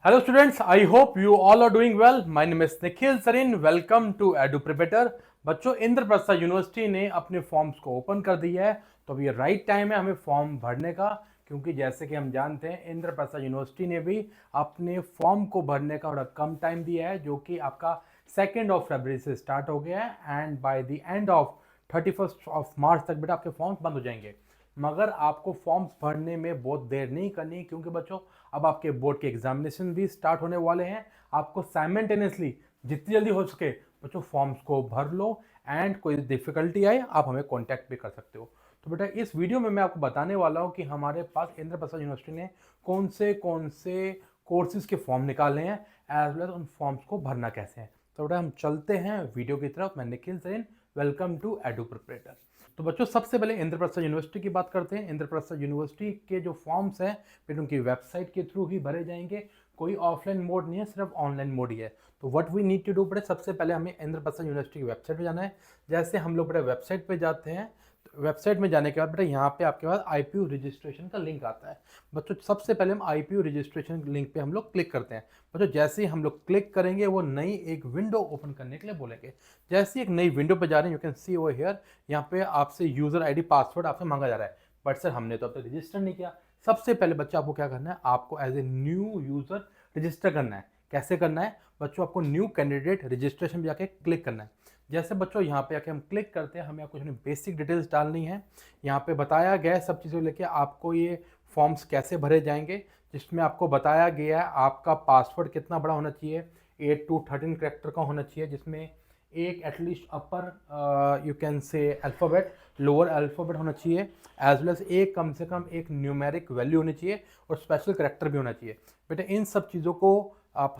Hello students, I hope you all are doing well. My name is Nikhil Sarin. Welcome to EduPreparator. बच्चों, Indraprastha university ने अपने forms को open कर दिया है, तो अभी राइट टाइम है हमें फॉर्म भरने का, क्योंकि जैसे कि हम जानते हैं इंद्रप्रस्थ यूनिवर्सिटी ने भी अपने फॉर्म को भरने का थोड़ा कम टाइम दिया है, जो कि आपका 2 फरवरी से स्टार्ट हो गया है and by the end of 31 मार्च तक बेटा आपके फॉर्म्स बंद हो जाएंगे। मगर आपको फॉर्म्स भरने में बहुत देर नहीं करनी, क्योंकि बच्चों अब आपके बोर्ड के एग्जामिनेशन भी स्टार्ट होने वाले हैं। आपको साइमल्टेनियसली जितनी जल्दी हो सके बच्चों फॉर्म्स को भर लो, एंड कोई डिफिकल्टी आए आप हमें कांटेक्ट भी कर सकते हो। तो बेटा इस वीडियो में मैं आपको बताने वाला हूं कि हमारे पास इंद्रप्रस्थ यूनिवर्सिटी ने कौन से कोर्सेज के फॉर्म निकाले हैं, एज वेल उन फॉर्म्स को भरना कैसे है। तो बेटा हम चलते हैं वीडियो की तरफ। मैं Nikhil Sain, welcome to EduPreparator। तो बच्चों सबसे पहले इंद्रप्रस्थ यूनिवर्सिटी की बात करते हैं। इंद्रप्रस्थ यूनिवर्सिटी के जो फॉर्म्स हैं फिर उनकी वेबसाइट के थ्रू ही भरे जाएंगे, कोई ऑफलाइन मोड नहीं है, सिर्फ ऑनलाइन मोड ही है। तो what we need to do बेटा, सबसे पहले हमें इंद्रप्रस्थ यूनिवर्सिटी की वेबसाइट पे जाना है। जैसे हम लोग बेटा वेबसाइट पे जाते हैं, तो वेबसाइट में जाने के बाद बेटा यहाँ पे आपके पास IPU रजिस्ट्रेशन का लिंक आता है। बच्चों सबसे पहले हम IPU रजिस्ट्रेशन लिंक पे हम लोग क्लिक करते हैं। बच्चों जैसे ही हम लोग क्लिक करेंगे वो नई एक विंडो ओपन करने के लिए बोलेंगे। जैसे ही एक नई विंडो पे जा रहे हैं, you can see over here, यहाँ पे आपसे यूजर ID पासवर्ड आपसे मांगा जा रहा है। बट सर हमने तो अब तक रजिस्टर नहीं किया। सबसे पहले बच्चा आपको क्या करना है, आपको as a new user register करना है। कैसे करना है बच्चों, आपको न्यू कैंडिडेट रजिस्ट्रेशन पे जाके क्लिक करना है। जैसे बच्चों यहाँ पे आके हम क्लिक करते हैं, हमें कुछ बेसिक डिटेल्स डालनी है। यहाँ पे बताया गया है सब चीज़ों लेके आपको ये फॉर्म्स कैसे भरे जाएंगे, जिसमें आपको बताया गया है आपका पासवर्ड कितना बड़ा होना चाहिए, 8 to 13 कैरेक्टर का होना चाहिए, जिसमें एक एटलीस्ट अपर यू कैन से अल्फ़ाबेट, लोअर अल्फ़ाबेट होना चाहिए, एज वेल एज एक कम से कम एक न्यूमेरिक वैल्यू होनी चाहिए, और स्पेशल करेक्टर भी होना चाहिए। बेटा इन सब चीज़ों को आप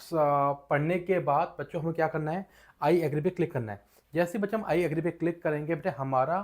पढ़ने के बाद बच्चों हमें क्या करना है, आई एग्री पे क्लिक करना है। जैसे बच्चे हम आई एग्री पे क्लिक करेंगे बेटा हमारा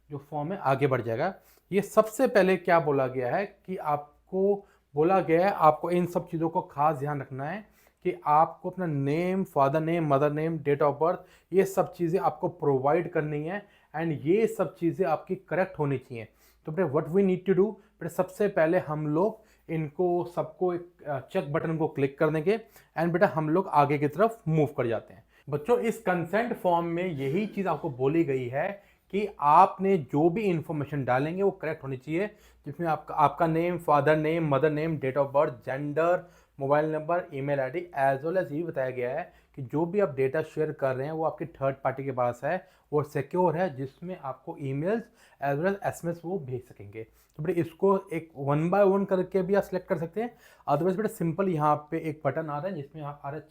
जो फॉर्म है आगे बढ़ जाएगा। ये सबसे पहले क्या बोला गया है कि आपको बोला गया है आपको इन सब चीज़ों को खास ध्यान रखना है कि आपको अपना name, father name, mother name, date of birth, ये सब चीज़ें आपको प्रोवाइड करनी है, एंड ये सब चीज़ें आपकी करेक्ट होनी चाहिए। तो बेटा what we need to do, बेटा सबसे पहले हम लोग इनको सबको एक चेक बटन को क्लिक कर देंगे, एंड बेटा हम लोग आगे की तरफ मूव कर जाते हैं। बच्चों इस कंसेंट फॉर्म में यही चीज़ आपको बोली गई है कि आपने जो भी इंफॉर्मेशन डालेंगे वो करेक्ट होनी चाहिए, जिसमें आपका name, father name, mother name, date of birth, gender, mobile number, email ID, as well as ये बताया गया है कि जो भी आप डेटा शेयर कर रहे हैं वो आपकी थर्ड पार्टी के पास है, वो सिक्योर है, जिसमें आपको emails as well as SMS वो भेज सकेंगे। तो बेटा इसको एक 1 by 1 करके भी आप सिलेक्ट कर सकते हैं। अदरवाइज बेटा सिंपल यहाँ पे एक बटन आ रहा है जिसमें आ रहा है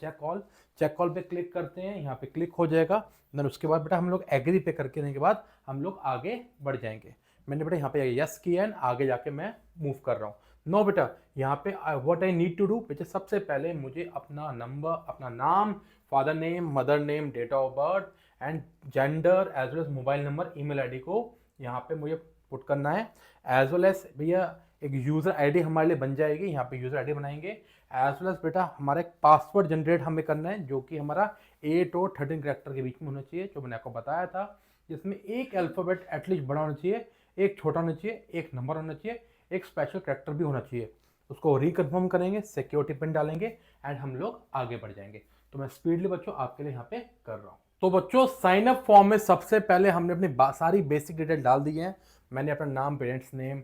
चेक ऑल पे क्लिक करते हैं, यहाँ पे क्लिक हो जाएगा। देन उसके बाद बेटा हम लोग एग्री पे करके देने के बाद हम लोग आगे बढ़ जाएंगे। मैंने बेटा यहाँ पे यस किया एंड आगे जाके मैं मूव कर रहा हूँ। नो बेटा यहाँ पे what I need to do, बेटा सबसे पहले मुझे अपना नंबर, अपना नाम, father name, mother name, date of birth and gender, as well as mobile number, email ID को यहाँ पे मुझे पुट करना है। एज वेल एज भैया एक यूज़र आईडी हमारे लिए बन जाएगी, यहाँ पे यूज़र आईडी बनाएंगे। एज वेल एज बेटा हमारा एक पासवर्ड जनरेट हमें करना है, जो कि हमारा 8 और 13 कैरेक्टर के बीच में होना चाहिए, जो मैंने आपको बताया था, जिसमें एक अल्फ़ाबेट एटलीस्ट बड़ा होना चाहिए, एक छोटा होना चाहिए, एक नंबर होना चाहिए, एक स्पेशल कैरेक्टर भी होना चाहिए। उसको रिकन्फर्म करेंगे, सिक्योरिटी पिन डालेंगे, एंड हम लोग आगे बढ़ जाएंगे। तो मैं स्पीडली बच्चों आपके लिए यहाँ पे कर रहा हूँ। तो बच्चों साइन अप फॉर्म में सबसे पहले हमने अपनी सारी बेसिक डिटेल डाल दी है। मैंने अपना नाम, parents name,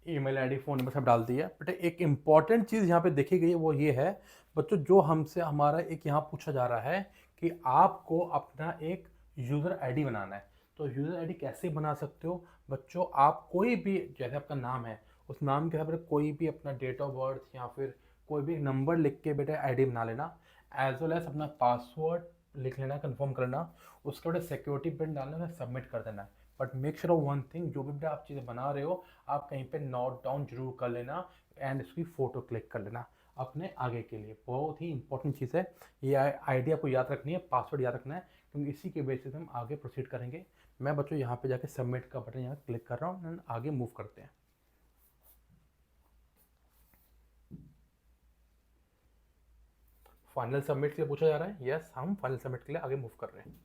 email ID, phone number सब डाल दिया। बट एक इंपॉर्टेंट चीज़ यहाँ पे देखी गई है वो ये है बच्चों, जो हमसे हमारा एक यहाँ पूछा जा रहा है कि आपको अपना एक यूज़र आईडी बनाना है। तो यूज़र आईडी कैसे बना सकते हो बच्चों, आप कोई भी, जैसे आपका नाम है उस नाम के हिसाब से कोई भी अपना डेट ऑफ बर्थ या फिर कोई भी नंबर लिख के बेटा आईडी बना लेना। एज वेल एज अपना पासवर्ड लिख लेना, कंफर्म करना, उसके बाद सिक्योरिटी पिन डालना, सबमिट कर देना। But make sure one thing, जो भी बेटा आप चीज़ें बना रहे हो आप कहीं पे नोट डाउन जरूर कर लेना, एंड इसकी फ़ोटो क्लिक कर लेना अपने आगे के लिए। बहुत ही इंपॉर्टेंट चीज़ है ये, आइडिया को याद रखनी है, पासवर्ड याद रखना है, क्योंकि इसी के बेसिस हम आगे प्रोसीड करेंगे। मैं बच्चों यहाँ पे जाके सबमिट का बटन यहाँ क्लिक कर रहा हूँ, एंड आगे मूव करते हैं। फाइनल सबमिट के लिए पूछा जा रहा है, यस हम फाइनल सबमिट के लिए आगे मूव कर रहे हैं।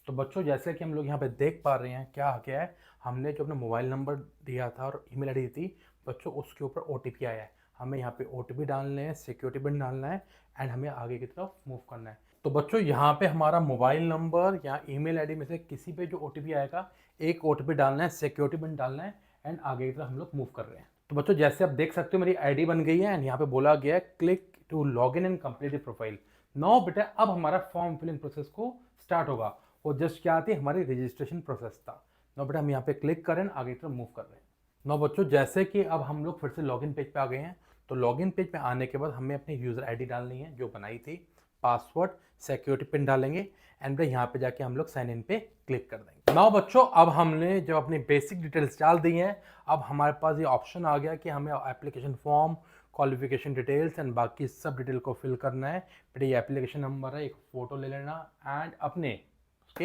तो बच्चों जैसे कि हम लोग यहाँ पे देख पा रहे हैं क्या क्या है, हमने जो अपना मोबाइल नंबर दिया था और ईमेल आईडी दी थी बच्चों, उसके ऊपर OTP आया है। हमें यहाँ पे OTP डालने हैं, सिक्योरिटी पिन डालना है एंड हमें आगे की तरफ मूव करना है। तो बच्चों यहाँ पे हमारा मोबाइल नंबर या ईमेल आईडी में से किसी पे जो OTP आएगा, एक OTP डालना है, सिक्योरिटी पिन डालना है एंड आगे की तरफ हम लोग मूव कर रहे हैं। तो बच्चों जैसे आप देख सकते हो मेरी आईडी बन गई है एंड यहाँ पे बोला गया है click to log in and complete the profile. Now बेटा अब हमारा फॉर्म फिलिंग प्रोसेस को स्टार्ट होगा। वो जस्ट क्या आती है, हमारी रजिस्ट्रेशन प्रोसेस था। नाउ बेटा हम यहाँ पे क्लिक करें, आगे की तरफ मूव कर रहे हैं। नाउ बच्चों जैसे कि अब हम लोग फिर से लॉगिन पेज पे आ गए हैं, तो लॉगिन पेज पे आने के बाद हमें अपनी यूज़र आईडी डालनी है जो बनाई थी, पासवर्ड, सिक्योरिटी पिन डालेंगे एंड यहाँ पे जाके हम लोग साइन इन पे क्लिक कर देंगे। नाउ बच्चों अब हमने जब अपनी बेसिक डिटेल्स डाल दी हैं, अब हमारे पास ये ऑप्शन आ गया कि हमें application form, qualification details and बाकी सब डिटेल को फिल करना है। बेटा ये एप्लीकेशन नंबर है, एक फ़ोटो ले लेना एंड अपने ओके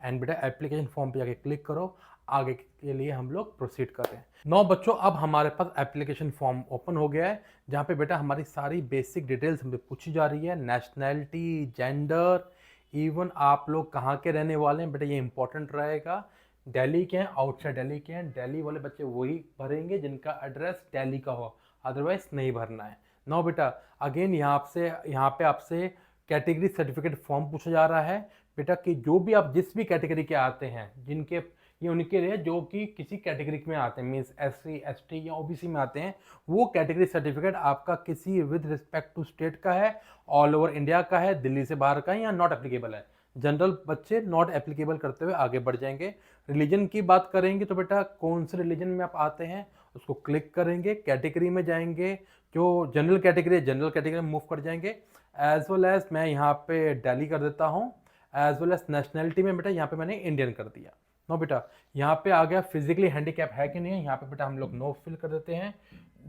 एंड बेटा एप्लीकेशन फॉर्म पे जाके क्लिक करो। आगे के लिए हम लोग प्रोसीड कर रहे हैं। नौ बच्चों अब हमारे पास एप्लीकेशन फॉर्म ओपन हो गया है, जहाँ पे बेटा हमारी सारी बेसिक डिटेल्स हमें पूछी जा रही है, नेशनैलिटी, जेंडर, इवन आप लोग कहाँ के रहने वाले हैं। बेटा ये इंपॉर्टेंट रहेगा, दिल्ली के हैं, आउटसाइड दिल्ली के हैं। दिल्ली वाले बच्चे वही भरेंगे जिनका एड्रेस दिल्ली का हो, अदरवाइज नहीं भरना है। नौ बेटा अगेन यहाँ पे आपसे कैटेगरी सर्टिफिकेट फॉर्म पूछा जा रहा है। बेटा कि जो भी आप जिस भी कैटेगरी के आते हैं, जिनके ये उनके लिए जो कि किसी कैटेगरी में आते हैं, मीन्स SC ST या OBC में आते हैं, वो कैटेगरी सर्टिफिकेट आपका किसी विद रिस्पेक्ट टू स्टेट का है, ऑल ओवर इंडिया का है, दिल्ली से बाहर का है या नॉट एप्लीकेबल है। जनरल बच्चे नॉट एप्लीकेबल करते हुए आगे बढ़ जाएंगे। रिलीजन की बात करेंगे तो बेटा कौन से रिलीजन में आप आते हैं उसको क्लिक करेंगे, कैटेगरी में जाएंगे, जो जनरल कैटेगरी है जनरल कैटेगरी में मूव कर जाएंगे। एज वेल एज मैं यहाँ पे दिल्ली कर देता हूँ, एज वेल एज नेशनैलिटी में बेटा यहाँ पे मैंने इंडियन कर दिया। नो बेटा यहाँ पे आ गया फिजिकली हैंडीकैप है कि नहीं है, यहाँ पे बेटा हम लोग नो फिल कर देते हैं।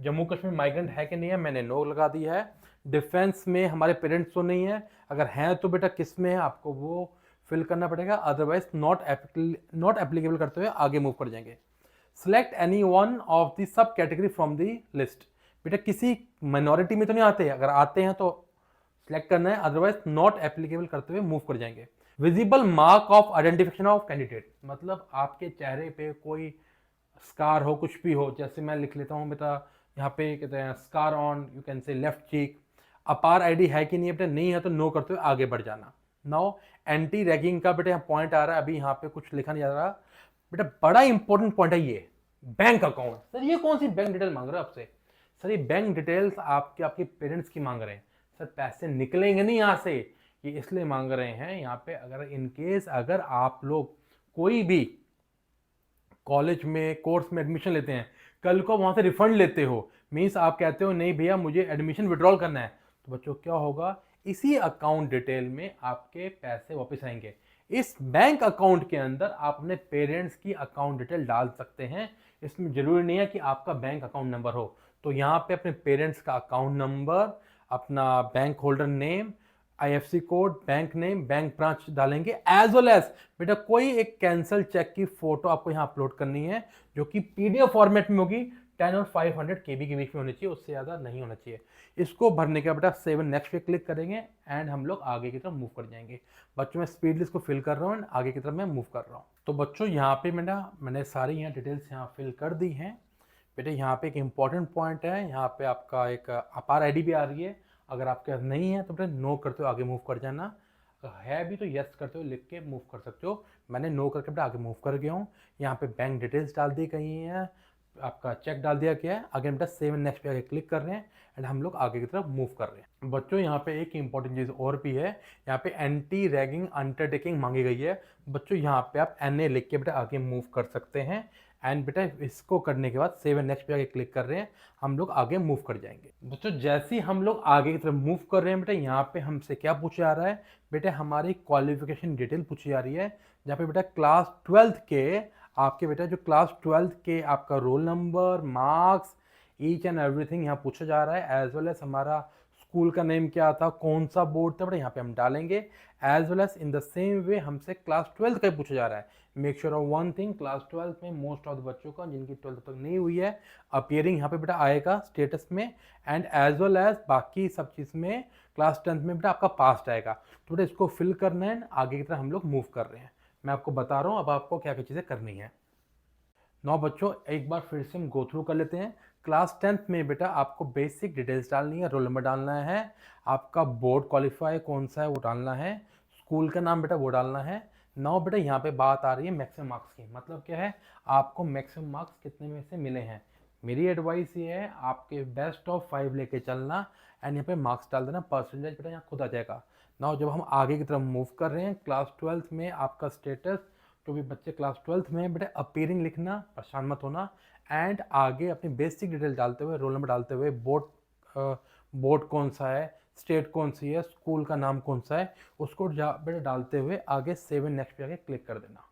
जम्मू कश्मीर माइग्रेंट है कि नहीं है, मैंने नो लगा दिया है। डिफेंस में हमारे पेरेंट्स तो नहीं है, अगर हैं तो बेटा किस में है आपको वो फिल करना पड़ेगा, अदरवाइज नॉट एप्लीकेबल करते हुए आगे मूव कर जाएंगे। Select any one of the sub category from the list. बेटा किसी माइनॉरिटी में तो नहीं आते, अगर आते हैं तो सिलेक्ट करना है, अदरवाइज नॉट एप्लीकेबल करते हुए मूव कर जाएंगे। Visible mark of identification of candidate, मतलब आपके चेहरे पे कोई स्कार हो, कुछ भी हो, जैसे मैं लिख लेता हूँ बेटा यहाँ पे कहते हैं scar on you can say left cheek. APAAR ID है कि नहीं है, बेटा नहीं है तो नो करते हुए आगे बढ़ जाना। नाउ एंटी रैगिंग का बेटा यहाँ पॉइंट आ रहा है, अभी यहाँ पे कुछ लिखा नहीं जा रहा बेटा, बड़ा इंपॉर्टेंट पॉइंट है ये बैंक अकाउंट। सर ये कौन सी बैंक डिटेल मांग रहे हो आपसे? सर ये बैंक डिटेल्स आपके पेरेंट्स की मांग रहे हैं। सर पैसे निकलेंगे नहीं यहाँ से, ये इसलिए मांग रहे हैं यहाँ पे, अगर इनकेस अगर आप लोग कोई भी कॉलेज में कोर्स में एडमिशन लेते हैं, कल को वहाँ से रिफंड लेते हो, मीन्स आप कहते हो नहीं भैया मुझे एडमिशन विड्रॉल करना है, तो बच्चों क्या होगा, इसी अकाउंट डिटेल में आपके पैसे वापस आएंगे। इस बैंक अकाउंट के अंदर आप अपने पेरेंट्स की अकाउंट डिटेल डाल सकते हैं, इसमें जरूरी नहीं है कि आपका बैंक अकाउंट नंबर हो। तो यहाँ पे अपने पेरेंट्स का अकाउंट नंबर, अपना bank holder name, IFSC code, bank name, bank branch डालेंगे, एज वेल एज बेटा कोई एक कैंसल चेक की फोटो आपको यहाँ अपलोड करनी है, जो कि PDF फॉर्मेट में होगी, 10 और 500 KB के बीच में होनी चाहिए, उससे ज़्यादा नहीं होना चाहिए। इसको भरने के बाद बेटा सेव नेक्स्ट पे क्लिक करेंगे एंड हम लोग आगे की तरफ मूव कर जाएंगे। बच्चों मैं स्पीडली इसको फिल कर रहा हूँ एंड आगे की तरफ मैं मूव कर रहा हूँ। तो बच्चों यहाँ पे मैंने सारी यहाँ डिटेल्स यहाँ फिल कर दी हैं। बेटा यहाँ पे एक इंपॉर्टेंट पॉइंट है, यहाँ पे आपका एक अपार आईडी भी आ रही है, अगर आपके पास नहीं है तो बेटा नो करते हो आगे मूव कर जाना, है भी तो यस करते हो लिख के मूव कर सकते हो। मैंने नो करके बेटा आगे मूव कर गया हूँ। यहाँ पे बैंक डिटेल्स डाल दी गई हैं, आपका चेक डाल दिया गया है, आगे बेटा सेव नेक्स्ट पे आगे क्लिक कर रहे हैं एंड हम लोग आगे की तरफ मूव कर रहे हैं। बच्चों यहाँ पे एक इंपॉर्टेंट चीज़ और भी है, यहाँ पे एंटी रैगिंग अंडरटेकिंग मांगी गई है। बच्चों यहाँ पे आप NA लिख के बेटा आगे मूव कर सकते हैं एंड बेटा इसको करने के बाद सेव एंड नेक्स्ट पे आगे क्लिक कर रहे हैं, हम लोग आगे मूव कर जाएंगे। बच्चों जैसे ही हम लोग आगे की तरफ मूव कर रहे हैं बेटा, यहाँ पे हमसे क्या पूछा जा रहा है, बेटा हमारी क्वालिफिकेशन डिटेल पूछी जा रही है, जहाँ पे बेटा क्लास 12th के आपके बेटा जो क्लास 12th के आपका roll number, marks, each and everything यहाँ पूछा जा रहा है, एज वेल एज हमारा स्कूल का नेम क्या था, कौन सा बोर्ड था बेटा यहाँ पे हम डालेंगे, as well as in the same way हमसे क्लास 12th का पूछा जा रहा है। Make sure of one thing, class 12th में मोस्ट ऑफ द बच्चों का जिनकी 12th तक नहीं हुई है, अपीयरिंग यहाँ पे बेटा आएगा स्टेटस में, एंड एज वेल एज बाकी सब चीज़ में क्लास 10th में बेटा आपका पास्ट आएगा। तो बेटा इसको फिल करना है, आगे की तरह हम लोग मूव कर रहे हैं। मैं आपको बता रहा हूँ अब आपको क्या क्या चीज़ें करनी है। नौ बच्चों एक बार फिर से हम गो थ्रू कर लेते हैं, क्लास 10th में बेटा आपको बेसिक डिटेल्स डालनी है, रोल नंबर डालना है, आपका बोर्ड क्वालिफाई कौन सा है वो डालना है, स्कूल का नाम बेटा वो डालना है। नाउ बेटा यहाँ पे बात आ रही है मैक्सिमम मार्क्स की, मतलब क्या है आपको मैक्सिमम मार्क्स कितने में से मिले हैं। मेरी एडवाइस ये है आपके बेस्ट ऑफ 5 लेके चलना एंड यहाँ पे मार्क्स डाल देना, परसेंटेज बेटा यहाँ खुद आ जाएगा। नाउ जब हम आगे की तरफ मूव कर रहे हैं, क्लास 12th में आपका स्टेटस, जो भी बच्चे क्लास 12th में बेटा अपीयरिंग लिखना, परेशान मत होना, एंड आगे अपनी बेसिक डिटेल डालते हुए, रोल नंबर डालते हुए, बोर्ड कौन सा है, स्टेट कौन सी है, स्कूल का नाम कौन सा है, उसको बेटा डालते हुए आगे सेव एंड नेक्स्ट पे आके क्लिक कर देना।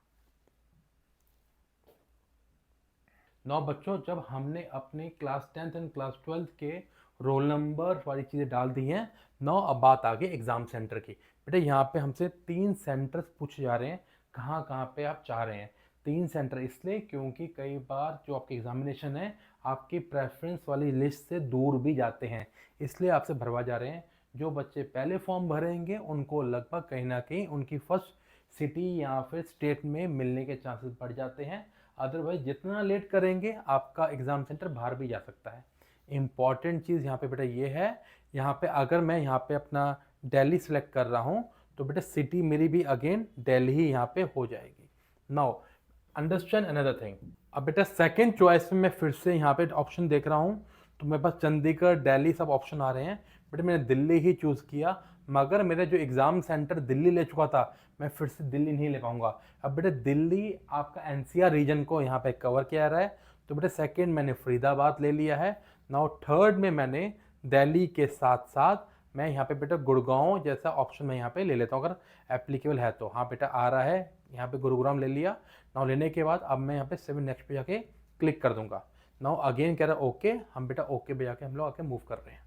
नौ बच्चों, जब हमने अपने class 10th and class 12th के रोल नंबर वाली चीज़ें डाल दी हैं, नौ अब बात आ गई एग्ज़ाम सेंटर की। बेटा यहाँ पे हमसे 3 सेंटर्स पूछे जा रहे हैं, कहाँ कहाँ पे आप चाह रहे हैं। 3 सेंटर इसलिए क्योंकि कई बार जो आपके एग्जामिनेशन है आपकी प्रेफरेंस वाली लिस्ट से दूर भी जाते हैं, इसलिए आपसे भरवा जा रहे हैं। जो बच्चे पहले फॉर्म भरेंगे उनको लगभग कहीं ना कहीं उनकी फर्स्ट सिटी या फिर स्टेट में मिलने के चांसेस बढ़ जाते हैं, अदरवाइज जितना लेट करेंगे आपका एग्ज़ाम सेंटर बाहर भी जा सकता है। इम्पॉर्टेंट चीज़ यहाँ पे बेटा ये है, यहाँ पे अगर मैं यहाँ पे अपना दिल्ली सेलेक्ट कर रहा हूँ तो बेटा सिटी मेरी भी अगेन दिल्ली ही यहाँ पे हो जाएगी। नाउ अंडरस्टैंड अनदर थिंग, अब बेटा सेकंड चॉइस में मैं फिर से यहाँ पे ऑप्शन देख रहा हूँ तो मेरे पास चंडीगढ़ दिल्ली सब ऑप्शन आ रहे हैं, बेटा मैंने दिल्ली ही चूज़ किया, मगर मेरा जो एग्ज़ाम सेंटर दिल्ली ले चुका था मैं फिर से दिल्ली नहीं ले पाऊंगा। अब बेटा दिल्ली आपका एनसीआर रीजन को यहाँ पे कवर किया रहा है, तो बेटा सेकंड मैंने फरीदाबाद ले लिया है। नाउ थर्ड में मैंने दिल्ली के साथ साथ मैं यहाँ पे बेटा गुड़गांव जैसा ऑप्शन मैं यहाँ पे ले लेता हूँ, अगर एप्लीकेबल है तो। हाँ बेटा आ रहा है, यहाँ पे गुरुग्राम ले लिया। नाउ लेने के बाद अब मैं यहाँ पे 7 नेक्स्ट पे जाके क्लिक कर दूंगा। नाउ अगेन कह रहा है ओके, हम बेटा ओके पे जाके हम लोग आके मूव कर रहे हैं।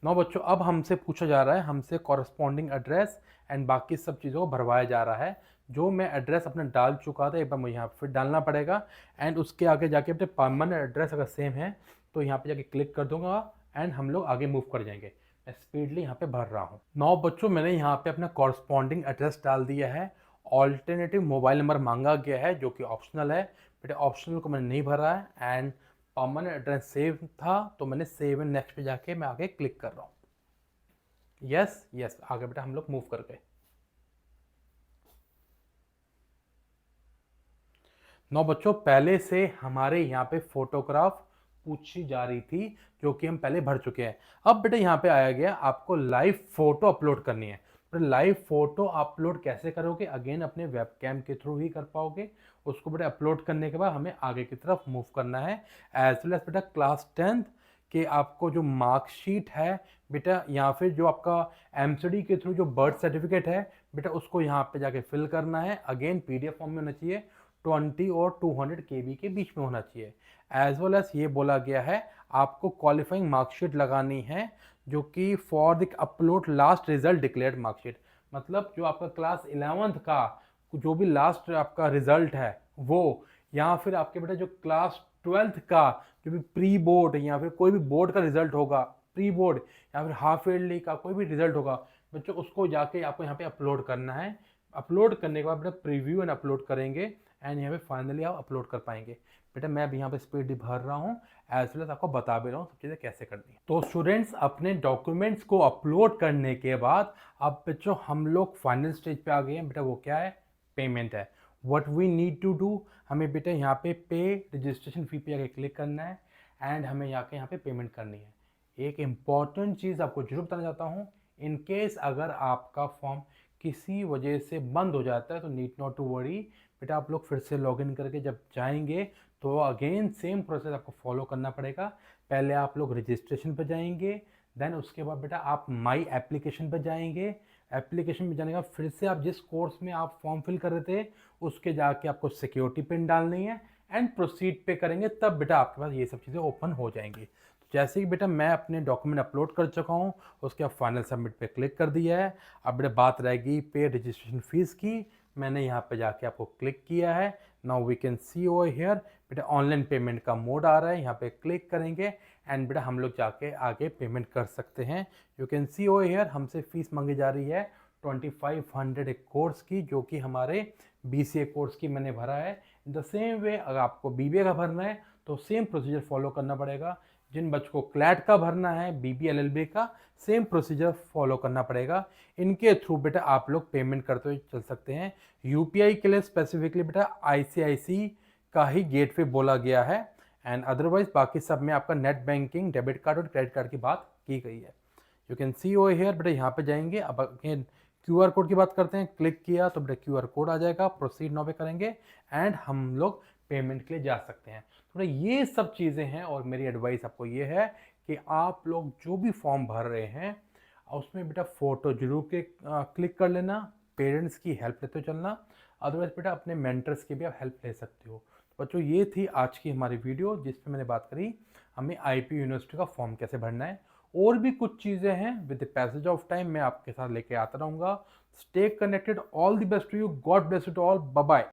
नौ बच्चों, अब हमसे पूछा जा रहा है, हमसे कॉरस्पॉन्डिंग एड्रेस एंड बाकी सब चीज़ों को भरवाया जा रहा है। जो मैं एड्रेस अपना डाल चुका था एक बार मुझे यहाँ फिर डालना पड़ेगा, एंड उसके आगे जाके अपने परमानेंट एड्रेस अगर सेम है तो यहाँ पे जाके क्लिक कर दूंगा एंड हम लोग आगे मूव कर जाएंगे। मैं स्पीडली यहाँ पे भर रहा हूँ। नौ बच्चों, मैंने यहाँ पे अपना कॉरस्पॉन्डिंग एड्रेस डाल दिया है। ऑल्टरनेटिव मोबाइल नंबर मांगा गया है जो कि ऑप्शनल है, बेटा ऑप्शनल को मैंने नहीं भरा है, एंड परमानेंट एड्रेस सेव था तो मैंने सेव एंड नेक्स्ट पे जाके मैं आगे क्लिक कर रहा हूँ। यस यस, आगे बेटा हम लोग मूव कर गए। नौ बच्चों, पहले से हमारे यहाँ पे फोटोग्राफ पूछी जा रही थी जो कि हम पहले भर चुके हैं। अब बेटा यहाँ पे आया गया आपको लाइव फोटो अपलोड करनी है। लाइव फोटो अपलोड कैसे करोगे, अगेन अपने वेबकैम के थ्रू ही कर पाओगे। उसको बेटा अपलोड करने के बाद हमें आगे की तरफ मूव करना है। एज वेल एज बेटा क्लास 10th के आपको जो मार्कशीट है बेटा, या फिर जो आपका एमसीडी के थ्रू जो बर्थ सर्टिफिकेट है बेटा, उसको यहाँ पे जाके फिल करना है। अगेन पीडीएफ फॉर्म में होना चाहिए, 20 और 200 KB के बीच में होना चाहिए। एज वेल एज ये बोला गया है आपको क्वालिफाइंग मार्कशीट लगानी है, जो कि for the upload last result declared marksheet, मतलब जो आपका क्लास 11th का जो भी लास्ट आपका रिजल्ट है वो, या फिर आपके बेटा जो क्लास 12th का जो भी प्री बोर्ड या फिर कोई भी बोर्ड का रिजल्ट होगा, प्री बोर्ड या फिर हाफ ईयरली का कोई भी रिजल्ट होगा बच्चों, उसको जाके आपको यहाँ पे अपलोड करना है। अपलोड करने के बाद बेटा प्रीव्यू एंड अपलोड करेंगे एंड यहाँ पे फाइनली आप अपलोड कर पाएंगे। बेटा मैं अभी यहाँ पे स्पीड भर रहा हूँ, एज वेल एज आपको बता भी रहा हूँ सब चीज़ें कैसे करनी है। तो स्टूडेंट्स, अपने डॉक्यूमेंट्स को अपलोड करने के बाद अब बच्चों हम लोग फाइनल स्टेज पे आ गए हैं। बेटा वो क्या है, पेमेंट है। What we need to do, हमें बेटा यहाँ पे रजिस्ट्रेशन फी पे आके क्लिक करना है एंड हमें यहाँ पे पेमेंट करनी है। एक इम्पॉर्टेंट चीज़ आपको जरूर बताना चाहता हूँ, इन केस अगर आपका फॉर्म किसी वजह से बंद हो जाता है तो नीड नॉट टू वरी। बेटा आप लोग फिर से लॉगिन करके जब जाएंगे तो अगेन सेम प्रोसेस आपको फॉलो करना पड़ेगा। पहले आप लोग रजिस्ट्रेशन पर जाएंगे, देन उसके बाद बेटा आप माई एप्लीकेशन पर जाएंगे। एप्लीकेशन में जाने के बाद फिर से आप जिस कोर्स में आप फॉर्म फिल कर रहे थे उसके जाके आपको सिक्योरिटी पिन डालनी है एंड प्रोसीड पे करेंगे, तब बेटा आपके पास ये सब चीज़ें ओपन हो जाएंगी। जैसे कि बेटा मैं अपने डॉक्यूमेंट अपलोड कर चुका हूँ, उसके बाद फाइनल सबमिट पे क्लिक कर दिया है। अब बेटा बात रहेगी पे रजिस्ट्रेशन फीस की, मैंने यहाँ पे जाके आपको क्लिक किया है। Now we can see over here बेटा ऑनलाइन पेमेंट का मोड आ रहा है, यहाँ पे क्लिक करेंगे एंड बेटा हम लोग जाके आगे पेमेंट कर सकते हैं। You can see over here हमसे फीस मांगी जा रही है 2500 एक कोर्स की, जो कि हमारे BCA कोर्स की मैंने भरा है। इन द सेम वे अगर आपको BBA का भरना है तो सेम प्रोसीजर फॉलो करना पड़ेगा। जिन बच्चों को क्लैट का भरना है, BBLLB का, सेम प्रोसीजर फॉलो करना पड़ेगा। इनके थ्रू बेटा आप लोग पेमेंट करते हुए चल सकते हैं। यूपीआई के लिए स्पेसिफिकली बेटा आईसीआईसी का ही गेटवे बोला गया है, एंड अदरवाइज बाकी सब में आपका नेट बैंकिंग, डेबिट कार्ड और क्रेडिट कार्ड की बात की गई है। You can see over here बेटा, यहाँ पे जाएंगे। अब अगेन QR कोड की बात करते हैं। क्लिक किया तो बेटा QR कोड आ जाएगा, प्रोसीड नाउ पे करेंगे एंड हम लोग पेमेंट के लिए जा सकते हैं। तो ये सब चीज़ें हैं, और मेरी एडवाइस आपको ये है कि आप लोग जो भी फॉर्म भर रहे हैं उसमें बेटा फ़ोटो जरूर के क्लिक कर लेना, पेरेंट्स की हेल्प लेते चलना, अदरवाइज बेटा अपने मेंटर्स की भी आप हेल्प ले सकते हो। तो बच्चों ये थी आज की हमारी वीडियो जिसमें मैंने बात करी हमें IP यूनिवर्सिटी का फॉर्म कैसे भरना है। और भी कुछ चीज़ें हैं, with the passage of time मैं आपके साथ लेके आता रहूँगा। Stay connected, all the best to you, God bless you to all, bye bye.